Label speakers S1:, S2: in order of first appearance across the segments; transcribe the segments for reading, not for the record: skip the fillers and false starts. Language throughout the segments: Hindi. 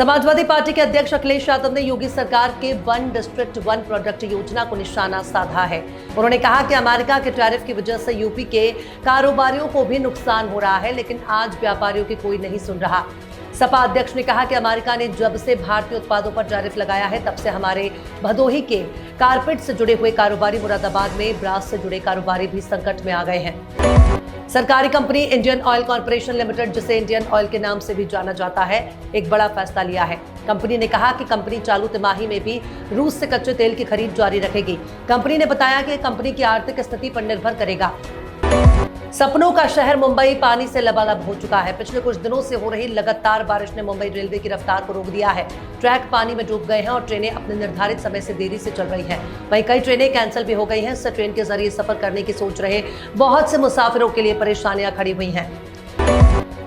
S1: समाजवादी पार्टी के अध्यक्ष अखिलेश यादव ने योगी सरकार के वन डिस्ट्रिक्ट वन प्रोडक्ट योजना को निशाना साधा है। उन्होंने कहा कि अमेरिका के टैरिफ की वजह से यूपी के कारोबारियों को भी नुकसान हो रहा है, लेकिन आज व्यापारियों की कोई नहीं सुन रहा। सपा अध्यक्ष ने कहा कि अमेरिका ने जब से भारतीय उत्पादों पर टैरिफ लगाया है, तब से हमारे भदोही के कारपेट से जुड़े हुए कारोबारी मुरादाबाद में ब्रास से जुड़े कारोबारी भी संकट में आ गए हैं। सरकारी company Indian oil corporation limited, जिसे इंडियन ऑयल के नाम से भी जाना जाता है, एक बड़ा फैसला लिया है। कंपनी ने कहा कि कंपनी चालू तिमाही में भी रूस से कच्चे तेल की खरीद जारी रखेगी। कंपनी ने बताया कि कंपनी की आर्थिक स्थिति पर निर्भर करेगा। सपनों का शहर मुंबई पानी से लबालब हो चुका है। पिछले कुछ दिनों से हो रही लगातार बारिश ने मुंबई रेलवे की रफ्तार को रोक दिया है। ट्रैक पानी में डूब गए हैं और ट्रेनें अपने निर्धारित समय से देरी से चल रही हैं। वहीं कई ट्रेनें कैंसिल भी हो गई हैं। इससे ट्रेन के जरिए सफर करने की सोच रहे बहुत से मुसाफिरों के लिए परेशानियां खड़ी हुई हैं।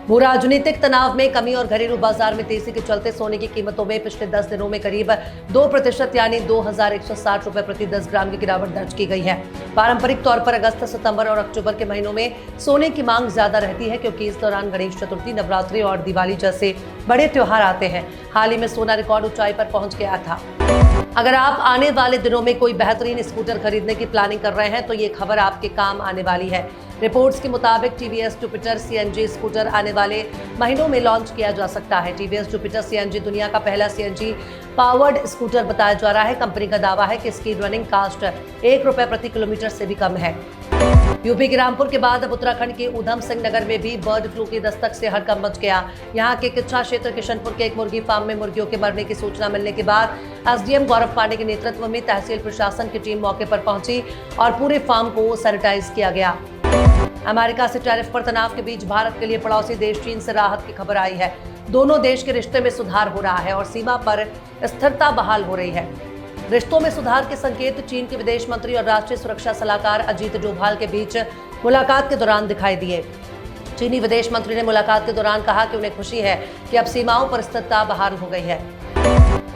S1: भू राजनीतिक तनाव में कमी और घरेलू बाजार में तेजी के चलते सोने की कीमतों में पिछले 10 दिनों में करीब 2% यानी 2160 रुपए प्रति 10 ग्राम की गिरावट दर्ज की गई है। पारंपरिक तौर पर अगस्त, सितंबर और अक्टूबर के महीनों में सोने की मांग ज्यादा रहती है, क्योंकि इस दौरान गणेश चतुर्थी, नवरात्रि और दिवाली जैसे बड़े त्योहार आते हैं। हाल ही में सोना रिकॉर्ड ऊंचाई पर पहुंच गया था। अगर आप आने वाले दिनों में कोई बेहतरीन स्कूटर खरीदने की प्लानिंग कर रहे हैं, तो ये खबर आपके काम आने वाली है। रिपोर्ट्स के मुताबिक टीवीएस जुपिटर सीएनजी स्कूटर आने वाले महीनों में लॉन्च किया जा सकता है। टीवीएस जुपिटर सीएनजी दुनिया का पहला सीएनजी पावर्ड स्कूटर बताया जा रहा है। कंपनी का दावा है कि इसकी रनिंग कास्ट ₹1 प्रति किलोमीटर से भी कम है। यूपी के रामपुर के बाद अब उत्तराखंड के ऊधम सिंह नगर में भी बर्ड फ्लू की दस्तक से हड़कंप मच गया। यहाँ के किच्छा क्षेत्र किशनपुर के एक मुर्गी फार्म में मुर्गियों के मरने की सूचना मिलने के बाद एसडीएम गौरव पांडे के नेतृत्व में तहसील प्रशासन की टीम मौके पर पहुंची और पूरे फार्म को सैनिटाइज किया गया। अमेरिका से टैरिफ पर तनाव के बीच भारत के लिए पड़ोसी देश चीन से राहत की खबर आई है। दोनों देश के रिश्ते में सुधार हो रहा है और सीमा पर स्थिरता बहाल हो रही है। रिश्तों में सुधार के संकेत चीन के विदेश मंत्री और राष्ट्रीय सुरक्षा सलाहकार अजीत डोभाल के बीच मुलाकात के दौरान दिखाई दिए। चीनी विदेश मंत्री ने मुलाकात के दौरान कहा कि उन्हें खुशी है कि अब सीमाओं पर स्थिरता बहाल हो गई है।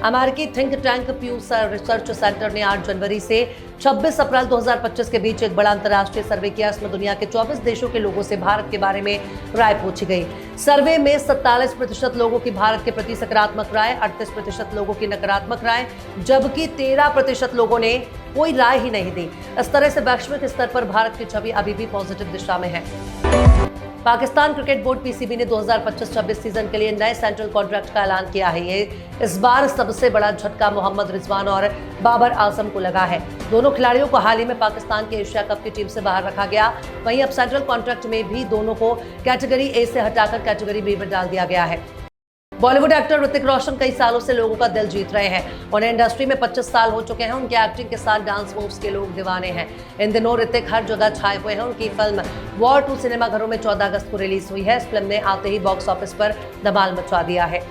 S1: अमेरिकी थिंक टैंक प्यू रिसर्च सेंटर ने 8 जनवरी से 26 अप्रैल 2025 के बीच एक बड़ा अंतर्राष्ट्रीय सर्वे किया। इसमें दुनिया के 24 देशों के लोगों से भारत के बारे में राय पूछी गई। सर्वे में 47% लोगों की भारत के प्रति सकारात्मक राय, 38% लोगों की नकारात्मक राय, जबकि 13% लोगों ने कोई राय ही नहीं दी। इस तरह से वैश्विक स्तर पर भारत की छवि अभी भी पॉजिटिव दिशा में है। पाकिस्तान क्रिकेट बोर्ड पीसीबी ने 2025-26 सीजन के लिए नए सेंट्रल कॉन्ट्रैक्ट का ऐलान किया है। ये इस बार सबसे बड़ा झटका मोहम्मद रिजवान और बाबर आजम को लगा है। दोनों खिलाड़ियों को हाल ही में पाकिस्तान के एशिया कप की टीम से बाहर रखा गया। वहीं अब सेंट्रल कॉन्ट्रैक्ट में भी दोनों को कैटेगरी ए से हटाकर कैटेगरी बी में डाल दिया गया है। बॉलीवुड एक्टर ऋतिक रोशन कई सालों से लोगों का दिल जीत रहे हैं। उन्हें इंडस्ट्री में 25 साल हो चुके हैं। उनके एक्टिंग के साथ डांस मूव्स के लोग दीवाने हैं। इन दिनों ऋतिक हर जगह छाए हुए हैं। उनकी फिल्म वॉर 2 सिनेमाघरों में 14 अगस्त को रिलीज हुई है। इस फिल्म ने आते ही बॉक्स ऑफिस पर धमाल मचा दिया है।